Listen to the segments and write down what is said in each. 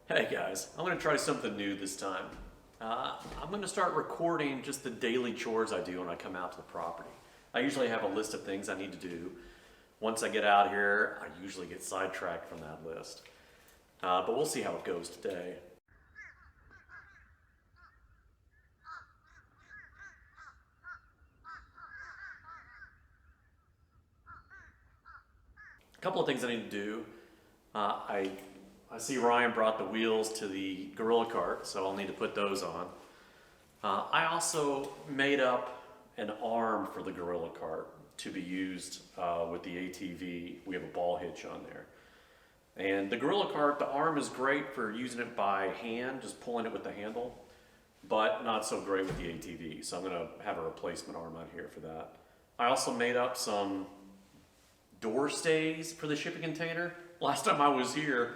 Hey guys, I'm going to try something new this time. I'm going to start recording just the daily chores I do when I come out to the property. I usually have a list of things I need to do. Once I get out here, I usually get sidetracked from that list. But we'll see how it goes today. A couple of things I need to do. I see Ryan brought the wheels to the gorilla cart, so I'll need to put those on. I also made up an arm for the gorilla cart to be used with the ATV. We have a ball hitch on there. And the gorilla cart, the arm is great for using it by hand, just pulling it with the handle, but not so great with the ATV. So I'm gonna have a replacement arm out here for that. I also made up some door stays for the shipping container. Last time I was here,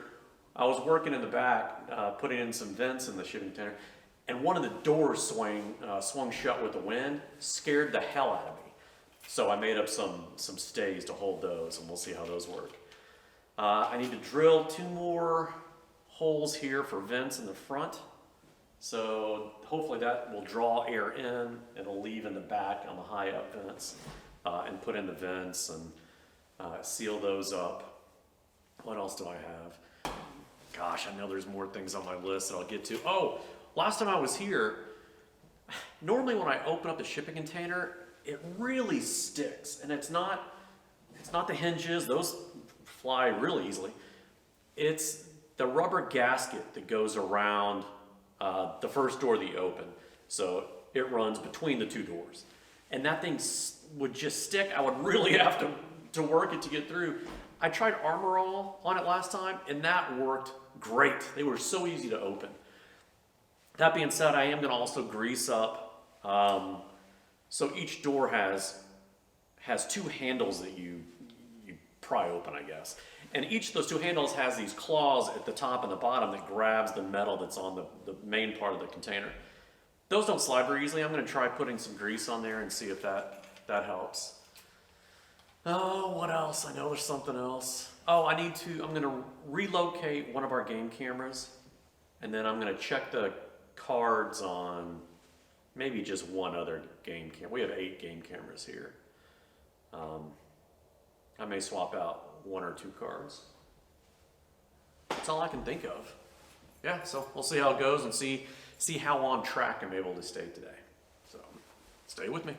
I was working in the back, putting in some vents in the shipping container, and one of the doors swung shut with the wind, scared the hell out of me. So I made up some stays to hold those, and we'll see how those work. I need to drill 2 more holes here for vents in the front. So hopefully that will draw air in. It'll leave in the back on the high up vents, and put in the vents and seal those up. What else do I have? Gosh, I know there's more things on my list that I'll get to. Oh, last time I was here, normally when I open up the shipping container, it really sticks. And it's not the hinges, those fly really easily. It's the rubber gasket that goes around the first door that you open. So it runs between the 2 doors. And that thing would just stick. I would really have to work it to get through. I tried Armor All on it last time, and that worked great. They were so easy to open. That being said, I am going to also grease up. So each door has 2 handles that you pry open, I guess. And each of those 2 handles has these claws at the top and the bottom that grabs the metal that's on the main part of the container. Those don't slide very easily. I'm going to try putting some grease on there and see if that helps. Oh, what else? I know there's something else. Oh, I'm going to relocate one of our game cameras, and then I'm going to check the cards on maybe just one other game camera. We have 8 game cameras here. I may swap out 1 or 2 cards. That's all I can think of. Yeah, so we'll see how it goes and see how on track I'm able to stay today. So stay with me.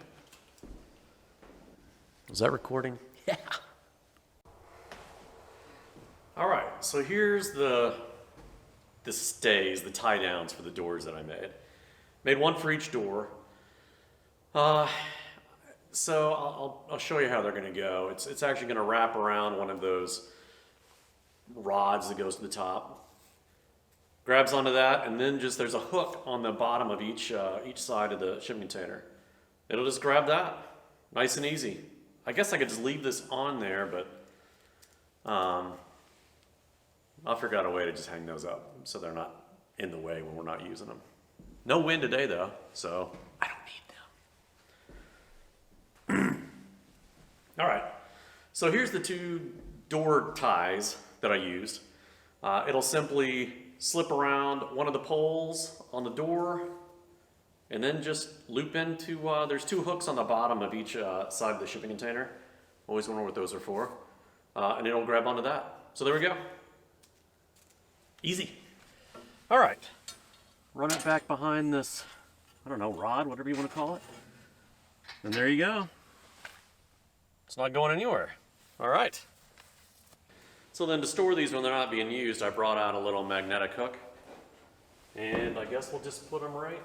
Is that recording? Yeah. All right, so here's the stays, the tie downs for the doors that I made. Made 1 for each door. So I'll show you how they're going to go. It's actually going to wrap around one of those rods that goes to the top. Grabs onto that, and then there's a hook on the bottom of each side of the shipping container. It'll just grab that, nice and easy. I guess I could just leave this on there, but I'll figure out a way to just hang those up so they're not in the way when we're not using them. No wind today though, so I don't need them. All right, so here's the 2 door ties that I used. It'll simply slip around one of the poles on the door and then just loop into, there's 2 hooks on the bottom of each side of the shipping container. Always wonder what those are for. And it'll grab onto that. So there we go. Easy. All right. Run it back behind this, I don't know, rod, whatever you want to call it. And there you go. It's not going anywhere. All right. So then to store these when they're not being used, I brought out a little magnetic hook. And I guess we'll just put them right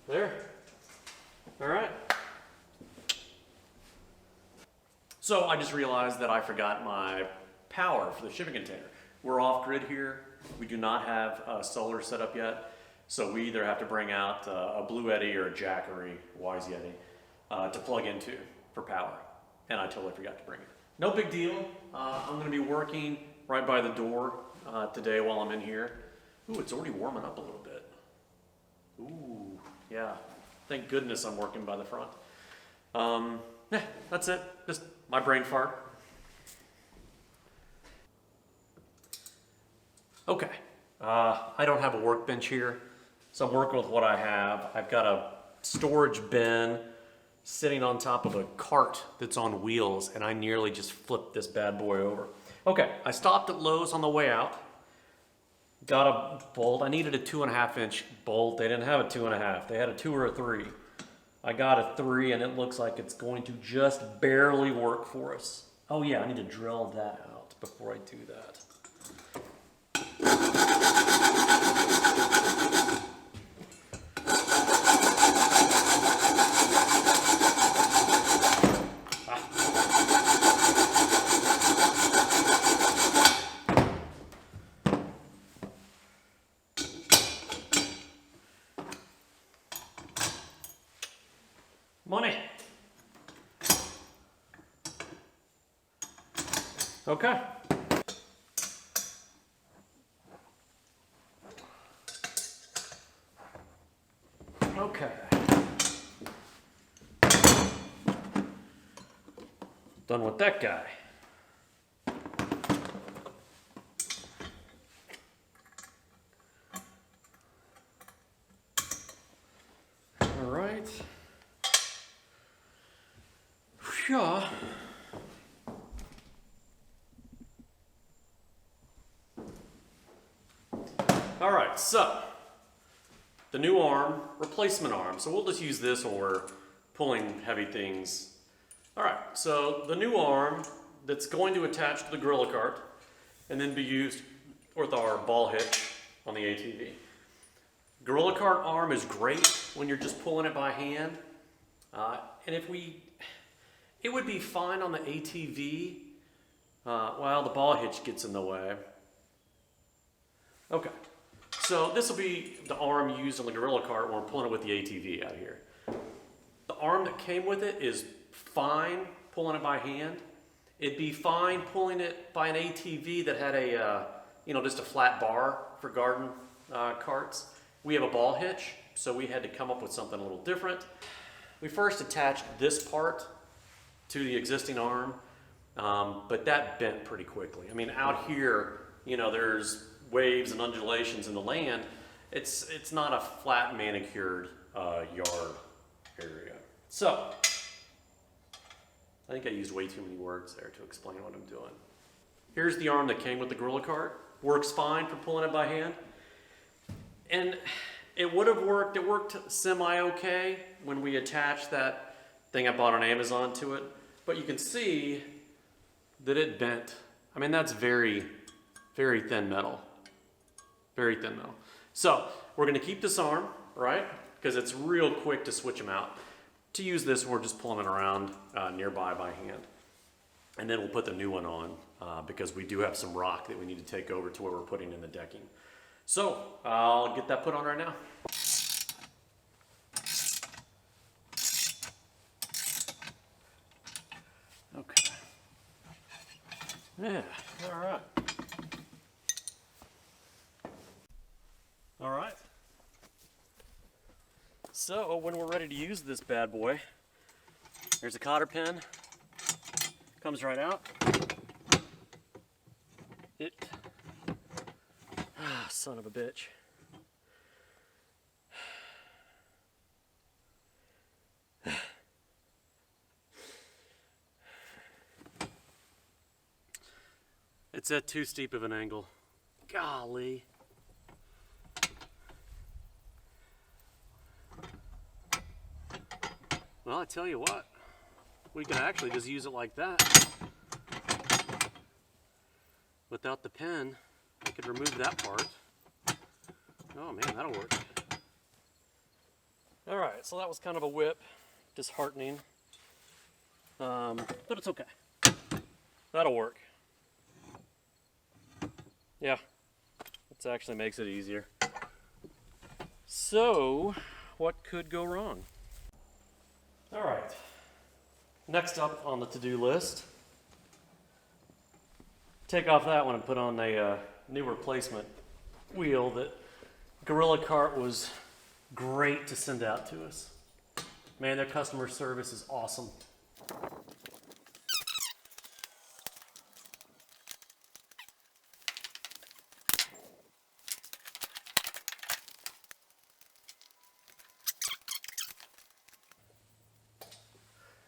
there. All right. So I just realized that I forgot my power for the shipping container. We're off grid here. We do not have solar set up yet. So we either have to bring out a Blue Eddy or a Jackery, Wise Yeti, to plug into for power. And I totally forgot to bring it. No big deal. I'm going to be working right by the door today while I'm in here. Ooh, it's already warming up a little bit. Ooh, yeah. Thank goodness I'm working by the front. Yeah, that's it. Just my brain fart. Okay, I don't have a workbench here, so I'm working with what I have. I've got a storage bin sitting on top of a cart that's on wheels, and I nearly just flipped this bad boy over. Okay, I stopped at Lowe's on the way out, got a bolt. I needed a 2.5 inch bolt. They didn't have a 2.5. They had a 2 or a 3. I got a 3, and it looks like it's going to just barely work for us. Oh yeah, I need to drill that out before I do that. Money. Okay. Okay. Done with that guy. All right. Phew. All right, so the new arm, replacement arm. So we'll just use this when we're pulling heavy things. All right, so the new arm that's going to attach to the gorilla cart and then be used with our ball hitch on the ATV. Gorilla cart arm is great when you're just pulling it by hand. And it would be fine on the ATV while the ball hitch gets in the way. Okay. So this will be the arm used on the gorilla cart when we're pulling it with the ATV out here. The arm that came with it is fine pulling it by hand. It'd be fine pulling it by an ATV that had a, just a flat bar for garden carts. We have a ball hitch, so we had to come up with something a little different. We first attached this part to the existing arm, but that bent pretty quickly. I mean, out here, there's waves and undulations in the land. It's not a flat manicured yard area. So I think I used way too many words there to explain what I'm doing. Here's the arm that came with the gorilla cart. Works fine for pulling it by hand. And it would have worked, it worked semi-okay when we attached that thing I bought on Amazon to it. But you can see that it bent. I mean, that's very, very thin metal. Very thin metal. So we're going to keep this arm, right? Because it's real quick to switch them out. To use this, we're just pulling it around nearby by hand. And then we'll put the new one on because we do have some rock that we need to take over to where we're putting in the decking. So I'll get that put on right now. Okay. Yeah, all right. All right. So when we're ready to use this bad boy, there's a cotter pin. Comes right out. Son of a bitch. It's at too steep of an angle. Golly. Well, I tell you what, we could actually just use it like that. Without the pin, I could remove that part. Oh man, that'll work. All right, so that was kind of a whip, disheartening, but it's okay. That'll work. Yeah, it actually makes it easier. So, what could go wrong? All right, next up on the to-do list, take off that one and put on a new replacement wheel that Gorilla Cart was great to send out to us. Man, their customer service is awesome.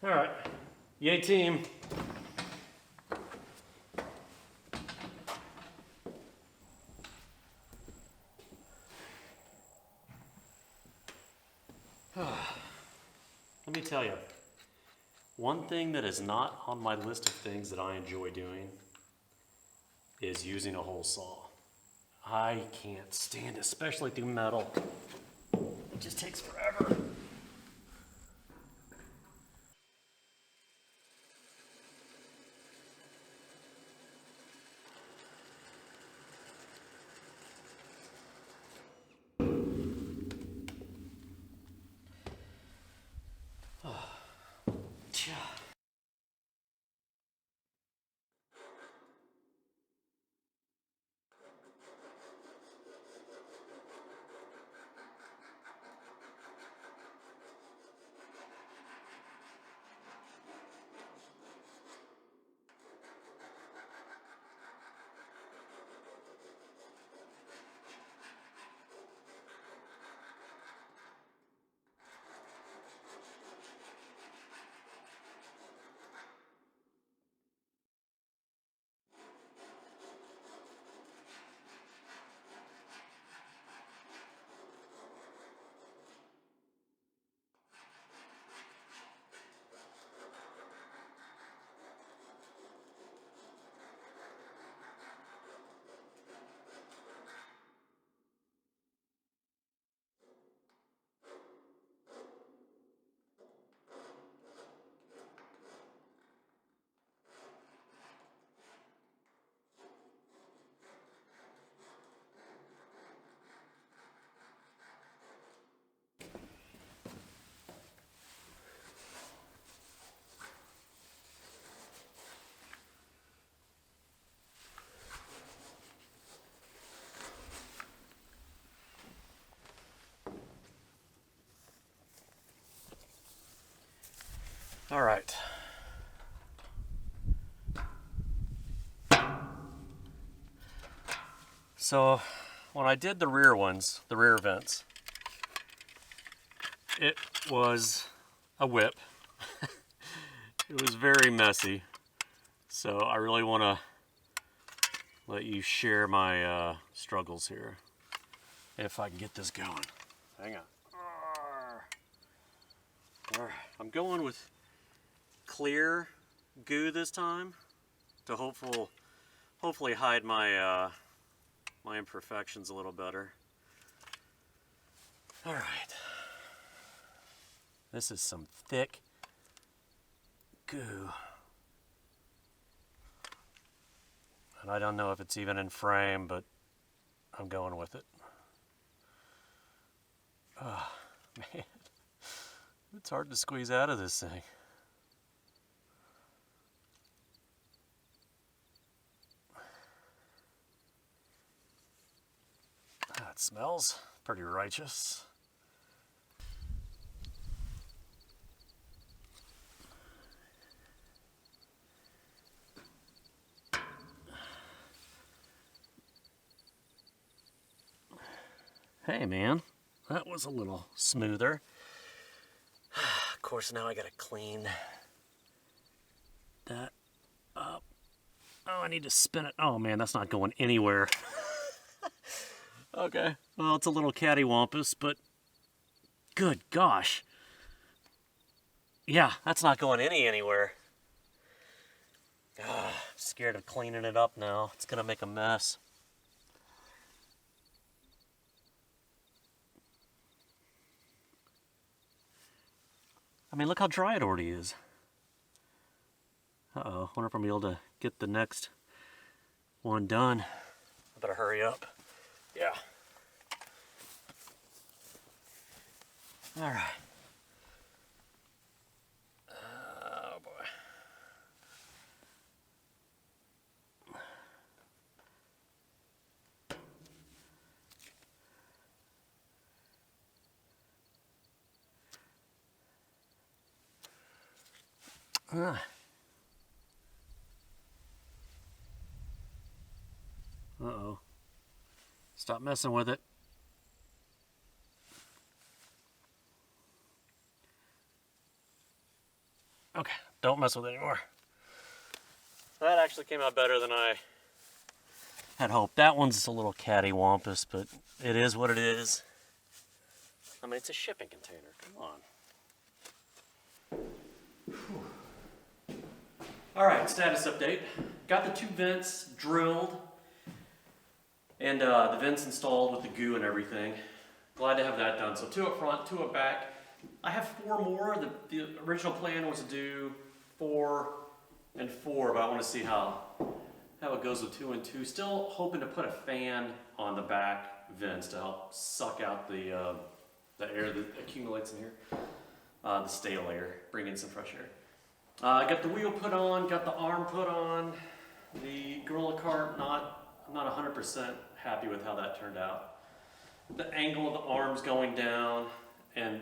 All right, yay team. Let me tell you, one thing that is not on my list of things that I enjoy doing is using a hole saw. I can't stand it, especially through metal. It just takes forever. All right. So when I did the rear ones, the rear vents, it was a whip. It was very messy. So I really want to let you share my struggles here. If I can get this going. Hang on. All right. I'm going with clear goo this time to hopefully hide my my imperfections a little better. All right. This is some thick goo. And I don't know if it's even in frame, but I'm going with it. Oh, man. It's hard to squeeze out of this thing. It smells pretty righteous. Hey man, that was a little smoother. Of course, now I gotta clean that up. Oh, I need to spin it. Oh man, that's not going anywhere. Okay, well, it's a little cattywampus, but good gosh. Yeah, that's not going anywhere. I'm scared of cleaning it up now. It's gonna make a mess. I mean, look how dry it already is. Uh-oh, wonder if I'm able to get the next one done. I better hurry up. Yeah. All right. Oh boy. Uh-oh. Stop messing with it. don't mess with it anymore. That actually came out better than I had hoped. That one's a little cattywampus, but it is what it is. I mean, it's a shipping container. Come on. Whew. All right, status update. Got the 2 vents drilled and the vents installed with the goo and everything. Glad to have that done. So 2 up front, 2 up back. I have 4 more. The original plan was to do 4 and 4, but I want to see how it goes with 2 and 2. Still hoping to put a fan on the back vents to help suck out the air that accumulates in here, the stale air, bring in some fresh air. Got the wheel put on, got the arm put on. The Gorilla Cart, I'm not 100% happy with how that turned out. The angle of the arm's going down, and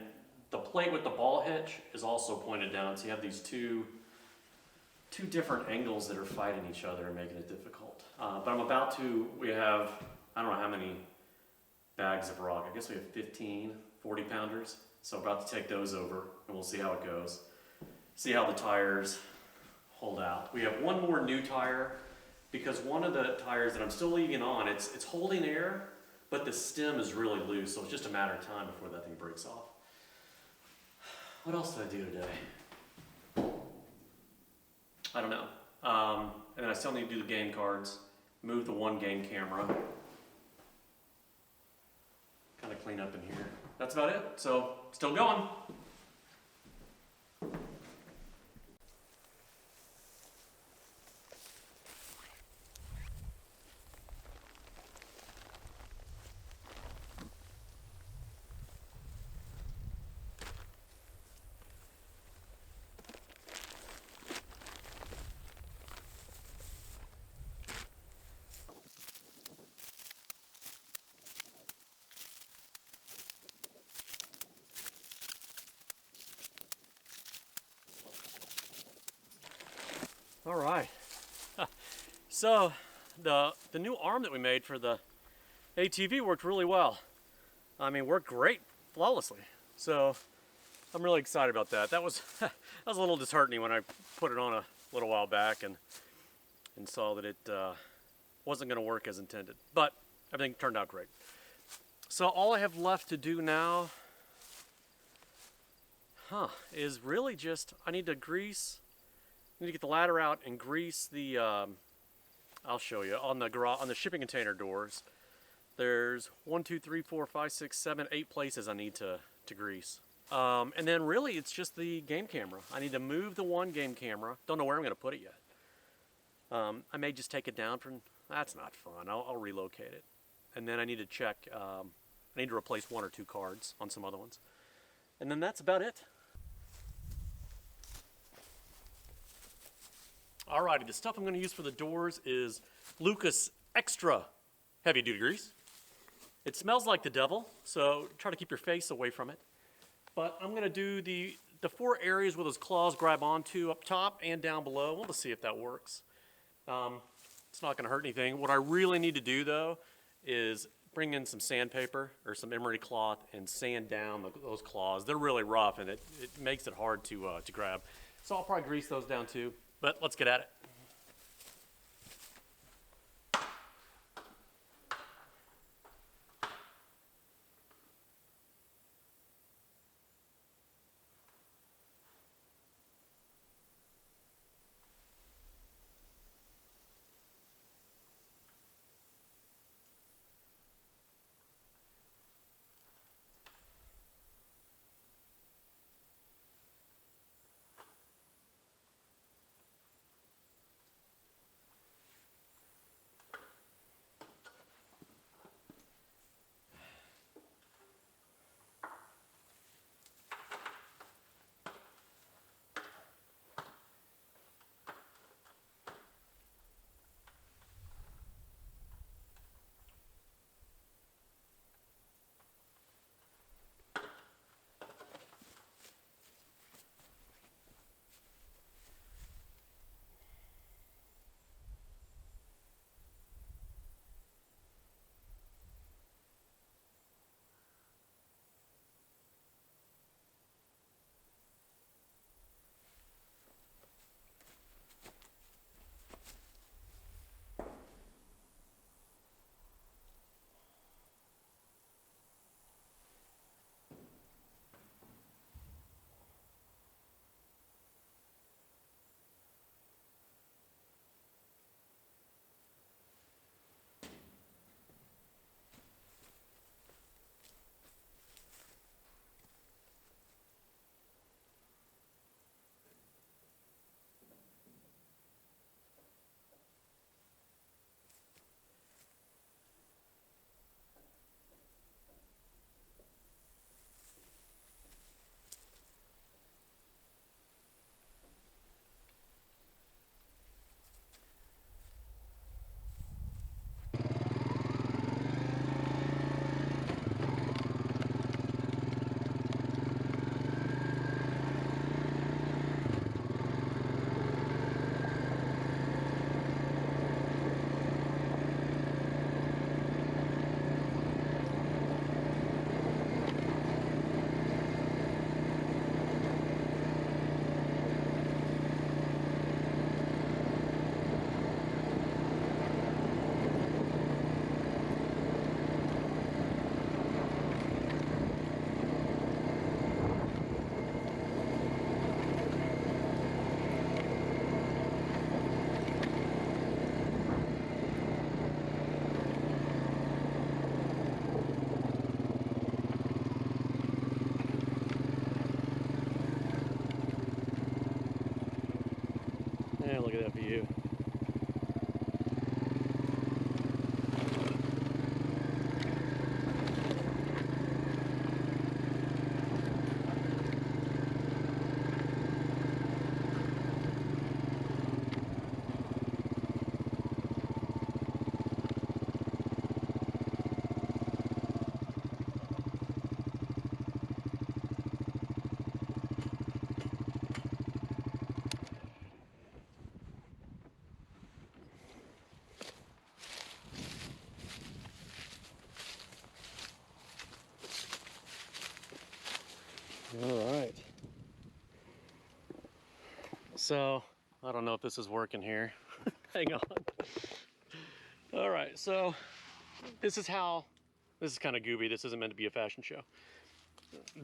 the plate with the ball hitch is also pointed down, so you have these two different angles that are fighting each other and making it difficult. But I'm about to, we have, I don't know how many bags of rock. I guess we have 15 40-pounders. So I'm about to take those over and we'll see how it goes. See how the tires hold out. We have 1 more new tire because one of the tires that I'm still leaving on, it's holding air, but the stem is really loose. So it's just a matter of time before that thing breaks off. What else did I do today? I don't know. And then I still need to do the game cards, move the 1 game camera, kind of clean up in here. That's about it. So, still going. All right. So the new arm that we made for the ATV worked really well. I mean, worked great, flawlessly. So I'm really excited about that. That was that was a little disheartening when I put it on a little while back and saw that it wasn't going to work as intended. But everything turned out great. So all I have left to do now, is really just I need to get the ladder out and grease the, I'll show you, on the shipping container doors. There's 1, 2, 3, 4, 5, 6, 7, 8 places I need to grease. And then really it's just the game camera. I need to move the 1 game camera. Don't know where I'm going to put it yet. I may just take it down from, that's not fun. I'll relocate it. And then I need to check, I need to replace 1 or 2 cards on some other ones. And then that's about it. Alrighty, the stuff I'm going to use for the doors is Lucas Extra Heavy Duty Grease. It smells like the devil, so try to keep your face away from it. But I'm going to do the 4 areas where those claws grab onto up top and down below. We'll just see if that works. It's not going to hurt anything. What I really need to do, though, is bring in some sandpaper or some emery cloth and sand down those claws. They're really rough, and it makes it hard to grab. So I'll probably grease those down, too. But let's get at it. All right. So, I don't know if this is working here. Hang on. All right, so this is kind of gooby. This isn't meant to be a fashion show.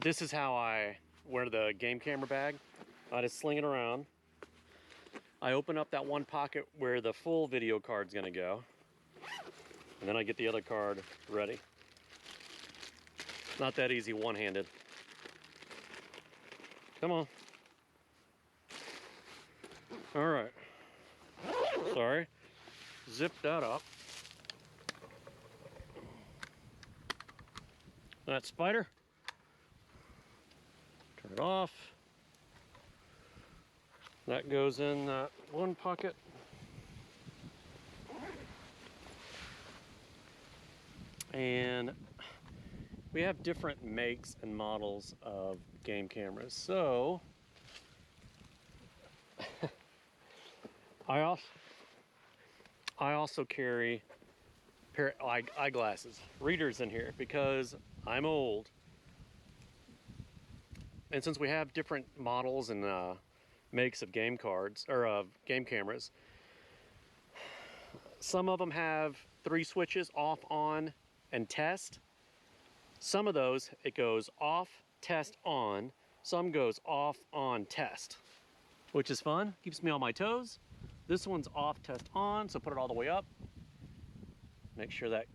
This is how I wear the game camera bag. I just sling it around. I open up that one pocket where the full video card's gonna go. And then I get the other card ready. Not that easy one-handed. Come on. All right. Sorry. Zip that up. That spider. Turn it off. That goes in that one pocket. And we have different makes and models of game cameras. So I also carry a pair of eyeglasses, readers in here because I'm old. And since we have different models and makes of game cards or game cameras, some of them have 3 switches: off, on, and test. Some of those it goes off, test, on. Some goes off, on, test, which is fun, keeps me on my toes. This one's off, test, on, so put it all the way up. Make sure that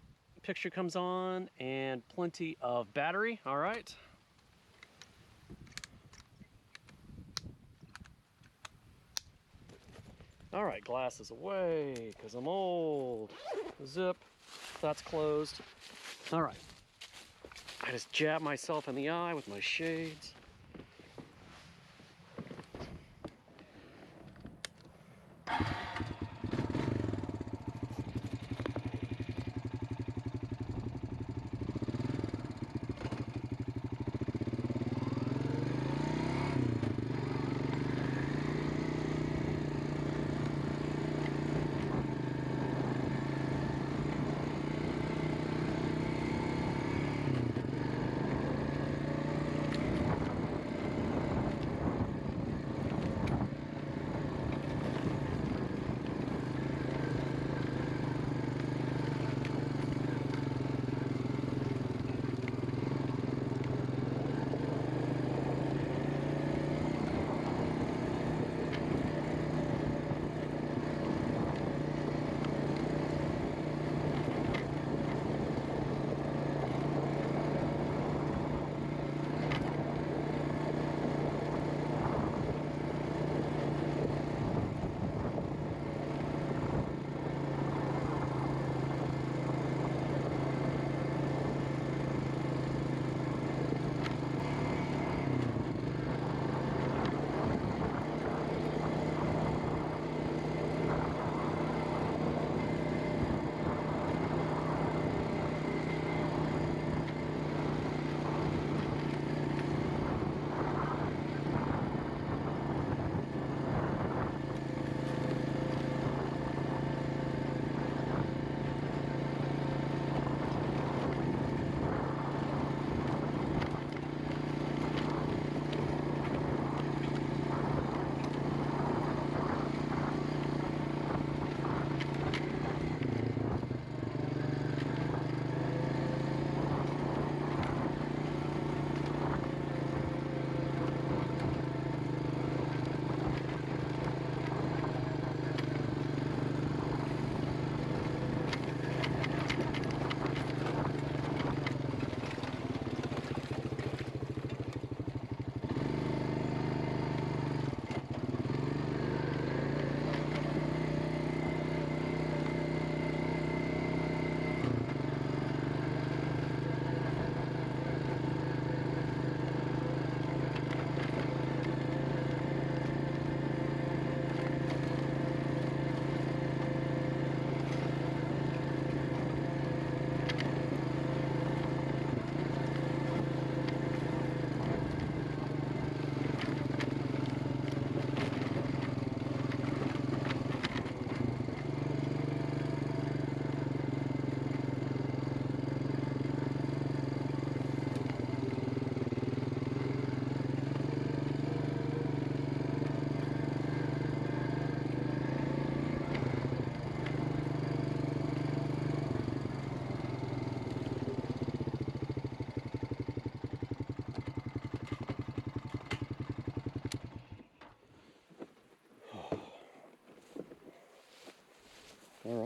picture comes on, and plenty of battery. All right. All right, glasses away, because I'm old. Zip, that's closed. All right. I just jab myself in the eye with my shades.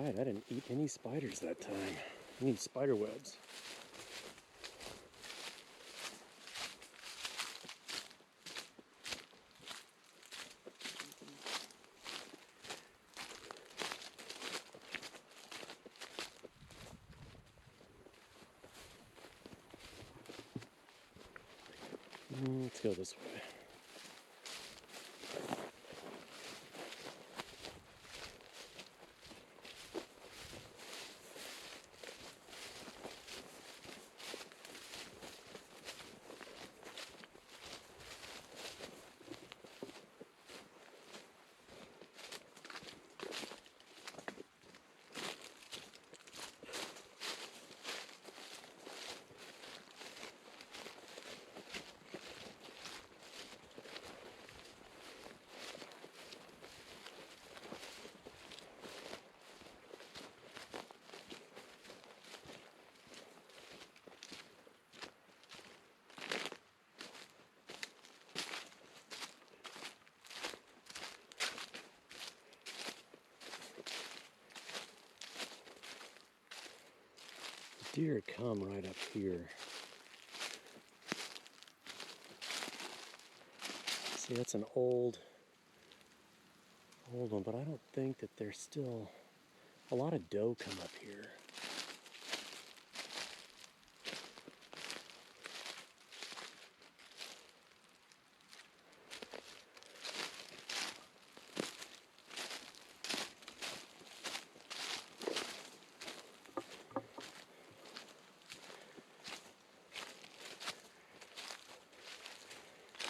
right, I didn't eat any spiders that time. I need spider webs. Let's go this way. Deer come right up here. See, that's an old one, but I don't think that there's still a lot of doe come up here.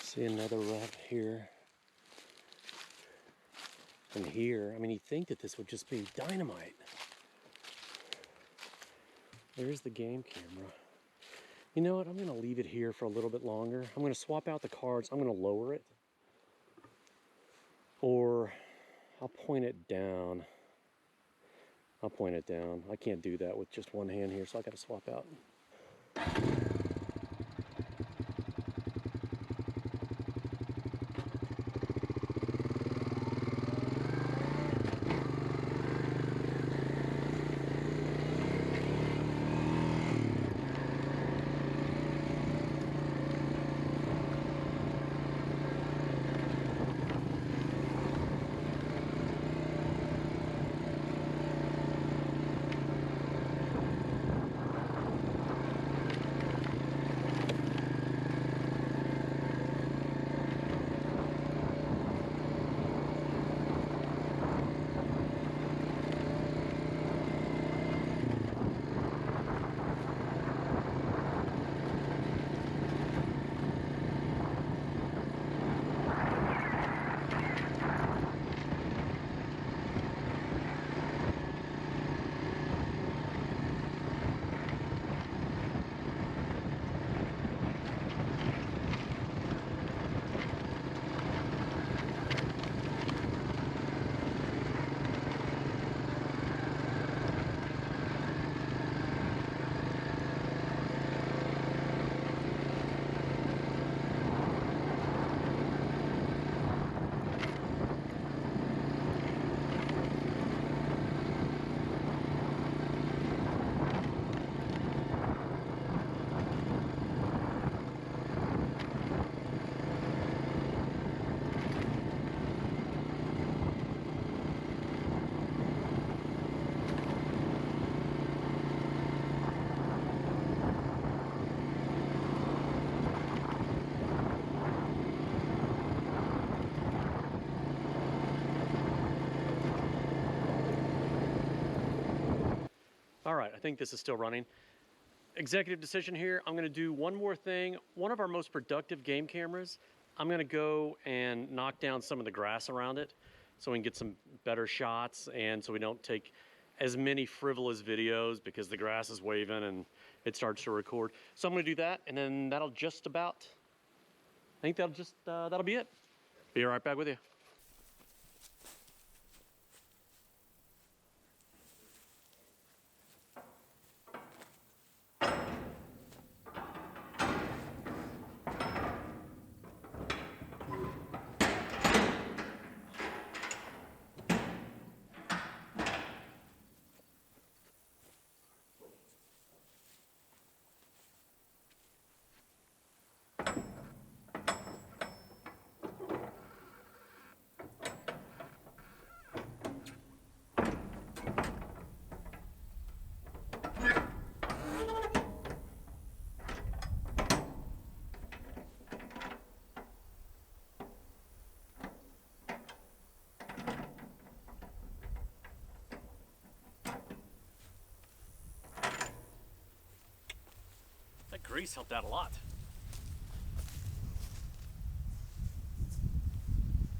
See another rut here. And here, I mean, you'd think that this would just be dynamite. There's the game camera. You know what, I'm gonna leave it here for a little bit longer. I'm gonna swap out the cards, I'm gonna lower it. Or I'll point it down. I'll point it down. I can't do that with just one hand here, so I gotta swap out. All right, I think this is still running. Executive decision here. I'm gonna do one more thing. One of our most productive game cameras, I'm gonna go and knock down some of the grass around it so we can get some better shots and so we don't take as many frivolous videos because the grass is waving and it starts to record. So I'm gonna do that and then that'll just about, I think that'll be it. Be right back with you. grease helped out a lot.